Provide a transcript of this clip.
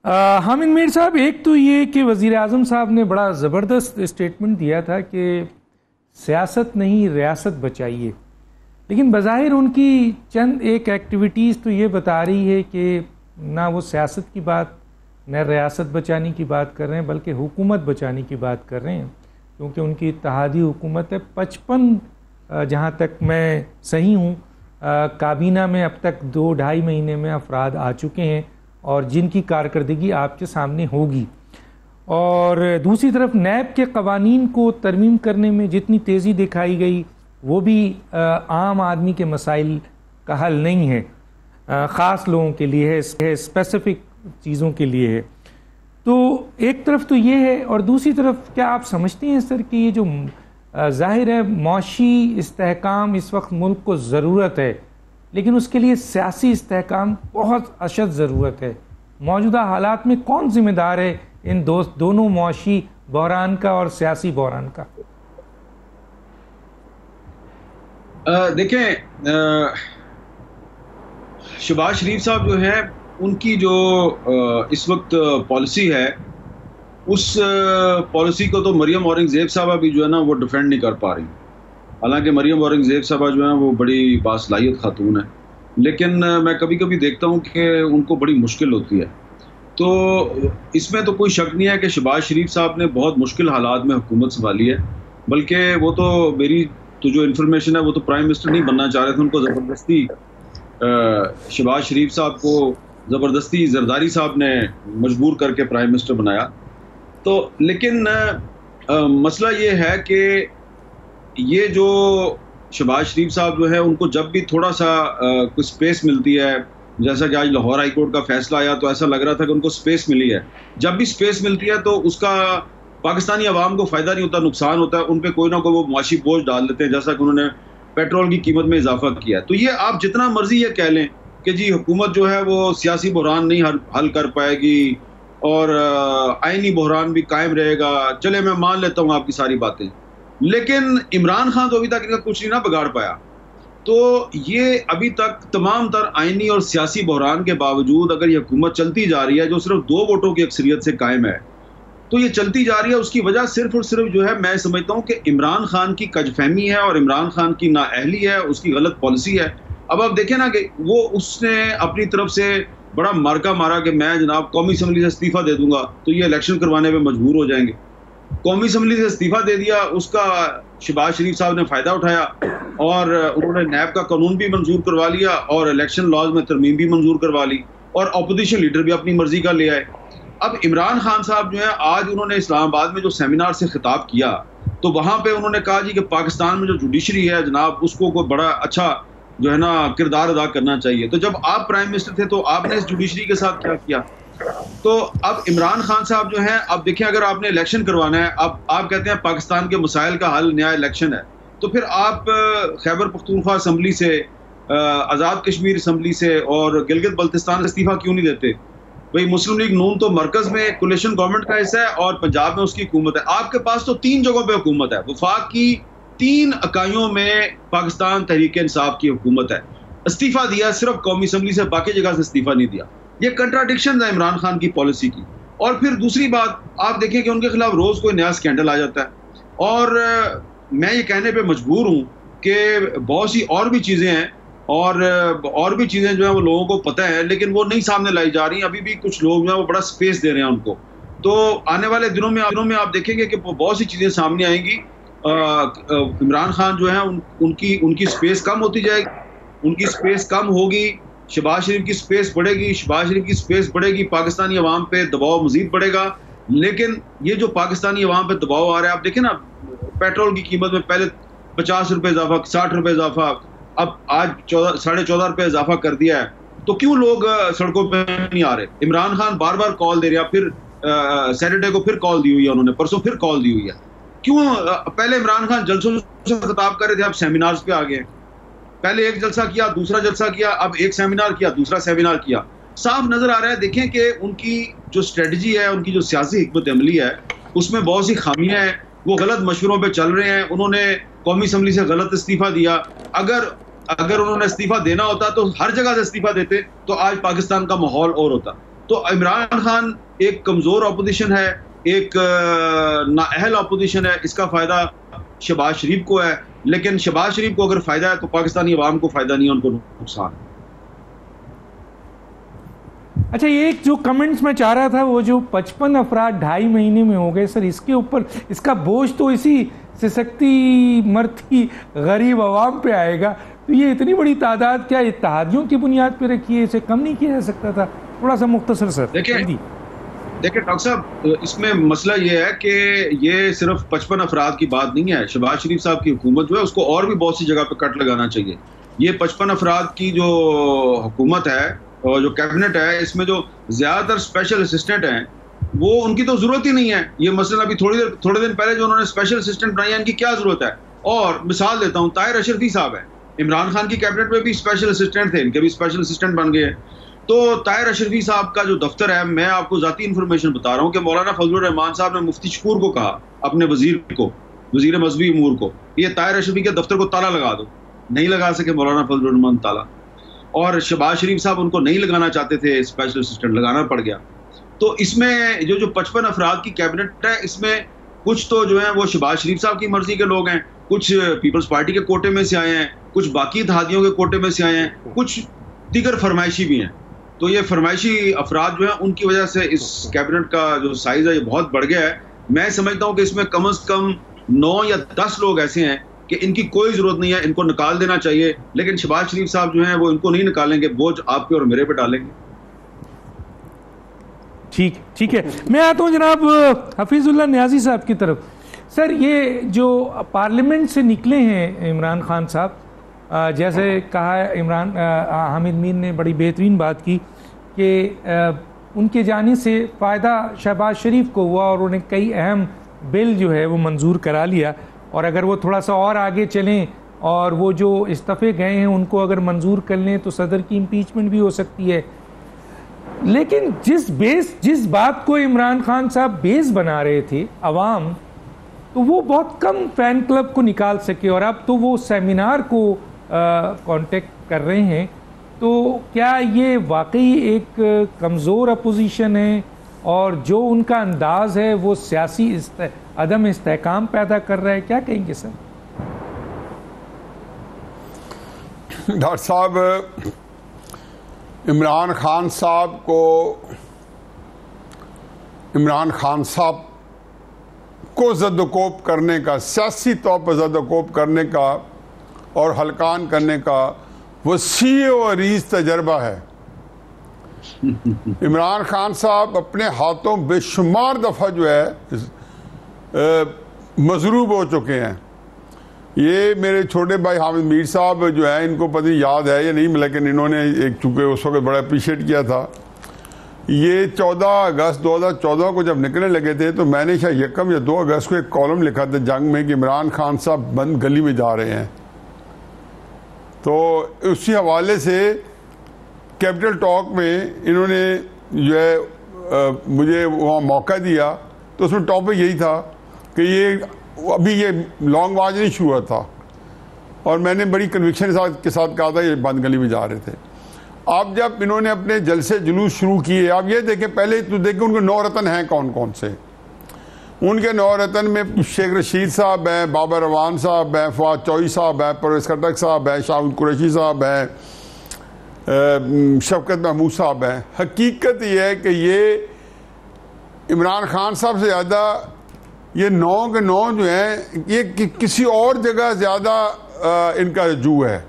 हामिद मीर साहब, एक तो ये कि वज़ीर आज़म साहब ने बड़ा ज़बरदस्त स्टेटमेंट दिया था कि सियासत नहीं रियासत बचाइए, लेकिन बज़ाहिर उनकी चंद एक एक्टिविटीज़ तो ये बता रही है कि ना वो सियासत की बात न रियासत बचाने की बात कर रहे हैं बल्कि हुकूमत बचाने की बात कर रहे हैं, क्योंकि उनकी इत्तेहादी हुकूमत है। 55 जहाँ तक मैं सही हूँ काबीना में अब तक 2-2.5 महीने में अफराद आ चुके हैं और जिनकी कारकर्दगी आपके सामने होगी। और दूसरी तरफ नैब के कवानीन को तरमीम करने में जितनी तेज़ी दिखाई गई वो भी आम आदमी के मसाइल का हल नहीं है, ख़ास लोगों के लिए है, स्पेसिफ़िक चीज़ों के लिए है। तो एक तरफ तो ये है, और दूसरी तरफ क्या आप समझते हैं सर कि ये जो ज़ाहिर है मौशी इस्तेहकाम इस वक्त मुल्क को ज़रूरत है, लेकिन उसके लिए सियासी इस्तेहकाम बहुत अशद ज़रूरत है। मौजूदा हालात में कौन ज़िम्मेदार है इन दोनों मौशी बहरान का और सियासी बहरान का? देखें, शहबाज शरीफ साहब जो है उनकी जो इस वक्त पॉलिसी है, उस पॉलिसी को तो मरियम औरंगज़ेब साहबा भी जो है ना वो डिफेंड नहीं कर पा रही। हालांकि मरियम औरंगज़ेब साहबा जो है वो बड़ी बासलाहियत खातून है, लेकिन मैं कभी कभी देखता हूँ कि उनको बड़ी मुश्किल होती है। तो इसमें तो कोई शक नहीं है कि शहबाज शरीफ साहब ने बहुत मुश्किल हालात में हुकूमत संभाली है, बल्कि वो तो मेरी तो जो इन्फॉर्मेशन है वो तो प्राइम मिनिस्टर नहीं बनना चाह रहे थे, उनको ज़बरदस्ती शहबाज शरीफ साहब को ज़बरदस्ती जरदारी साहब ने मजबूर करके प्राइम मिनिस्टर बनाया। तो लेकिन मसला ये है कि ये जो शहबाज शरीफ साहब जो है उनको जब भी थोड़ा सा कुछ स्पेस मिलती है, जैसा कि आज लाहौर हाई कोर्ट का फैसला आया तो ऐसा लग रहा था कि उनको स्पेस मिली है। जब भी स्पेस मिलती है तो उसका पाकिस्तानी अवाम को फ़ायदा नहीं होता, नुकसान होता है। उन पर कोई ना कोई वो मुआशी बोझ डाल देते हैं, जैसा कि उन्होंने पेट्रोल की कीमत में इजाफा किया है। तो ये आप जितना मर्जी ये कह लें कि जी हुकूमत जो है वो सियासी बहरान नहीं हल कर पाएगी और आइनी बहरान भी कायम रहेगा, चले मैं मान लेता हूँ आपकी सारी बातें, लेकिन इमरान खान तो अभी तक इनका कुछ नहीं ना बिगाड़ पाया। तो ये अभी तक तमाम तर आइनी और सियासी बहरान के बावजूद अगर ये हुकूमत चलती जा रही है जो सिर्फ 2 वोटों की अक्सरियत से कायम है, तो ये चलती जा रही है। उसकी वजह सिर्फ और सिर्फ जो है मैं समझता हूँ कि इमरान खान की कजफहमी है और इमरान खान की नाअहली है, उसकी गलत पॉलिसी है। अब आप देखें ना कि वो उसने अपनी तरफ से बड़ा मार्का मारा कि मैं जनाब कौमी असम्बली से इस्तीफ़ा दे दूंगा तो ये इलेक्शन करवाने में मजबूर हो जाएंगे। कौमी असम्बली से इस्तीफ़ा दे दिया, उसका शहबाज शरीफ साहब ने फ़ायदा उठाया और उन्होंने नैब का कानून भी मंजूर करवा लिया और इलेक्शन लॉज में तरमीम भी मंजूर करवा ली और अपोजिशन लीडर भी अपनी मर्जी का ले आए। अब इमरान खान साहब जो है आज उन्होंने इस्लामाबाद में जो सेमिनार से खिताब किया तो वहाँ पे उन्होंने कहा जी कि पाकिस्तान में जो जुडिशरी है जनाब उसको कोई बड़ा अच्छा जो है ना किरदार अदा करना चाहिए। तो जब आप प्राइम मिनिस्टर थे तो आपने इस जुडिशरी के साथ क्या किया? तो अब इमरान खान साहब जो हैं, अब देखिए अगर आपने इलेक्शन करवाना है, अब आप कहते हैं पाकिस्तान के मसाइल का हल नया इलेक्शन है, तो फिर आप खैबर पख्तूनख्वा असम्बली से, आज़ाद कश्मीर असम्बली से और गिलगित बल्तिस्तान इस्तीफ़ा क्यों नहीं देते? भाई मुस्लिम लीग नून तो मरकज में कोलिशन गवर्नमेंट का हिस्सा है और पंजाब में उसकी हुकूमत है। आपके पास तो 3 जगहों पे हुकूमत है, वफाक की 3 इकाइयों में पाकिस्तान तहरीक इंसाफ की हुकूमत है। इस्तीफ़ा दिया सिर्फ कौमी असम्बली से, बाकी जगह से इस्तीफ़ा नहीं दिया। ये कंट्राडिक्शन है इमरान खान की पॉलिसी की। और फिर दूसरी बात आप देखें कि उनके खिलाफ रोज़ कोई नया स्कैंडल आ जाता है और मैं ये कहने पर मजबूर हूँ कि बहुत सी और भी चीज़ें हैं और भी चीज़ें जो है वो लोगों को पता है लेकिन वो नहीं सामने लाई जा रही। अभी भी कुछ लोग जो है वो बड़ा स्पेस दे रहे हैं उनको। तो आने वाले दिनों में आप देखेंगे कि बहुत सी चीज़ें सामने आएंगी। इमरान खान जो है उनकी स्पेस कम होती जाएगी, उनकी स्पेस कम होगी, शहबाज शरीफ की स्पेस बढ़ेगी, शहबाज शरीफ की स्पेस बढ़ेगी, पाकिस्तानी अवाम पे दबाव मजीद बढ़ेगा। लेकिन ये जो पाकिस्तानी अवाम पे दबाव आ रहा है, आप देखें ना पेट्रोल की कीमत में पहले 50 रुपये इजाफा, 60 रुपये इजाफा, अब आज 14.5 रुपये इजाफा कर दिया है। तो क्यों लोग सड़कों पे नहीं आ रहे? इमरान खान बार बार कॉल दे रहे हैं, फिर सैटरडे को फिर कॉल दी हुई है उन्होंने, परसों फिर कॉल दी हुई है। क्यों? पहले इमरान खान जलसों से खिताब कर रहे थे, अब सेमिनार्स पे आ गए। पहले एक जलसा किया, दूसरा जलसा किया, अब एक सेमिनार किया, दूसरा सेमिनार किया। साफ नजर आ रहा है, देखें कि उनकी जो स्ट्रेटजी है, उनकी जो सियासी हिकमत अमली है, उसमें बहुत सी खामियां हैं। वो गलत मशवरों पे चल रहे हैं। उन्होंने कौमी असम्बली से गलत इस्तीफा दिया। अगर उन्होंने इस्तीफा देना होता तो हर जगह से इस्तीफा देते तो आज पाकिस्तान का माहौल और होता। तो इमरान खान एक कमजोर अपोजिशन है, एक नाअहल अपोजिशन है, इसका फायदा शहबाज शरीफ को है। लेकिन शहबाज शरीफ को अगर फायदा है तो पाकिस्तानी अवाम को फायदा नहीं है, उनको नुकसान है। अच्छा, ये एक जो कमेंट्स में चाह रहा था, वो जो 55 अफराद 2.5 महीने में हो गए सर, इसके ऊपर इसका बोझ तो इसी सिसकती मरती गरीब आवाम पे आएगा। तो ये इतनी बड़ी तादाद क्या इत्तेहादियों की बुनियाद पे रखी है, इसे कम नहीं किया जा सकता था? थोड़ा सा मुख्तसर सर। देखिए डॉक्टर साहब, इसमें मसला ये है कि ये सिर्फ 55 अफराद की बात नहीं है। शहबाज शरीफ साहब की हुकूमत जो है उसको और भी बहुत सी जगह पे कट लगाना चाहिए। ये 55 अफराद की जो हुकूमत है और जो कैबिनेट है, इसमें जो ज्यादातर स्पेशल असिस्टेंट हैं वो उनकी तो जरूरत ही नहीं है। ये मसलन अभी थोड़े दिन पहले जो उन्होंने स्पेशल असिस्टेंट बनाई है, इनकी क्या जरूरत है? और मिसाल देता हूँ, ताहिर अशरफी साहब है, इमरान खान की कैबिनेट में भी स्पेशल असिस्टेंट थे, इनके भी स्पेशल असिस्टेंट बन गए। तो ताहिर अशरफी साहब का जो दफ्तर है, मैं आपको जाती इन्फॉर्मेशन बता रहा हूँ कि मौलाना फजलुर रहमान साहब ने मुफ्ती शकूर को कहा, अपने वजीर मजहबी उमूर को, ये ताहिर अशरफी के दफ्तर को ताला लगा दो। नहीं लगा सके मौलाना फजलुर रहमान ताला, और शहबाज शरीफ साहब उनको नहीं लगाना चाहते थे, स्पेशल असिस्टेंट लगाना पड़ गया। तो इसमें जो 55 अफराद की कैबिनेट है, इसमें कुछ तो जो है वो शहबाज शरीफ साहब की मर्जी के लोग हैं, कुछ पीपल्स पार्टी के कोटे में से आए हैं, कुछ बाकी इत्तेहादियों के कोटे में से आए हैं, कुछ दीगर फरमाइशी भी हैं। तो ये फरमाइशी अफराद जो हैं, उनकी वजह से इस कैबिनेट का जो साइज है ये बहुत बढ़ गया है। मैं समझता हूँ कि इसमें कम से कम 9 या 10 लोग ऐसे हैं कि इनकी कोई जरूरत नहीं है, इनको निकाल देना चाहिए। लेकिन शहबाज शरीफ साहब जो हैं वो इनको नहीं निकालेंगे, बोझ आपके और मेरे पे डालेंगे। ठीक है, मैं आता हूँ जनाब हफीजुल्लाह न्याजी साहब की तरफ। सर, ये जो पार्लियामेंट से निकले हैं इमरान खान साहब, जैसे कहा हामिद मीर ने बड़ी बेहतरीन बात की कि उनके जाने से फ़ायदा शहबाज शरीफ को हुआ और उन्हें कई अहम बिल जो है वो मंजूर करा लिया। और अगर वो थोड़ा सा और आगे चलें और वो जो इस्तीफ़े गए हैं उनको अगर मंजूर कर लें तो सदर की इम्पीचमेंट भी हो सकती है। लेकिन जिस बात को इमरान खान साहब बेस बना रहे थे अवाम, तो वो बहुत कम फ़ैन क्लब को निकाल सके, और अब तो वो सेमिनार को कांटेक्ट कर रहे हैं। तो क्या ये वाकई एक कमज़ोर अपोजिशन है और जो उनका अंदाज़ है वो सियासी अदम इस्तेहकाम पैदा कर रहा है? क्या कहेंगे सर? डॉक्टर साहब, इमरान खान को ज़द-ओ-कोप करने का, सियासी तौर पर ज़द-ओ-कोप करने का और हलकान करने का वसीअ और अरीज़ तजर्बा है। इमरान खान साहब अपने हाथों बेशुमार दफ़ा जो है मजरूब हो चुके हैं। ये मेरे छोटे भाई हामिद मीर साहब जो है, इनको पता नहीं याद है या नहीं, लेकिन इन्होंने एक चूँकि उस वक्त बड़ा अप्रिशिएट किया था। ये 14 अगस्त 2014 को जब निकलने लगे थे तो मैंने शायद 1 या 2 अगस्त को एक कॉलम लिखा था जंग में कि इमरान खान साहब बंद गली में जा रहे हैं। तो उसी हवाले से कैपिटल टॉक में इन्होंने जो है मुझे वहाँ मौका दिया, तो उसमें टॉपिक यही था कि ये अभी ये लॉन्ग मार्च नहीं शुरू हुआ था, और मैंने बड़ी कन्विक्शन के साथ कहा था ये बंद गली में जा रहे थे। अब जब इन्होंने अपने जलसे जुलूस शुरू किए, आप ये देखें, पहले तो देखें उनके 9 रतन हैं कौन कौन से। उनके 9 रतन में शेख रशीद साहब हैं, बाबर रवान साहब हैं, फवाद चौधरी साहब हैं, परवेज़ खट्टक साहब हैं, शाहिद कुरैशी साहब हैं, शफकत महमूद साहब हैं। हकीकत ये है कि ये इमरान खान साहब से ज़्यादा ये 9 के 9 जो हैं ये किसी और जगह ज़्यादा इनका रजू है।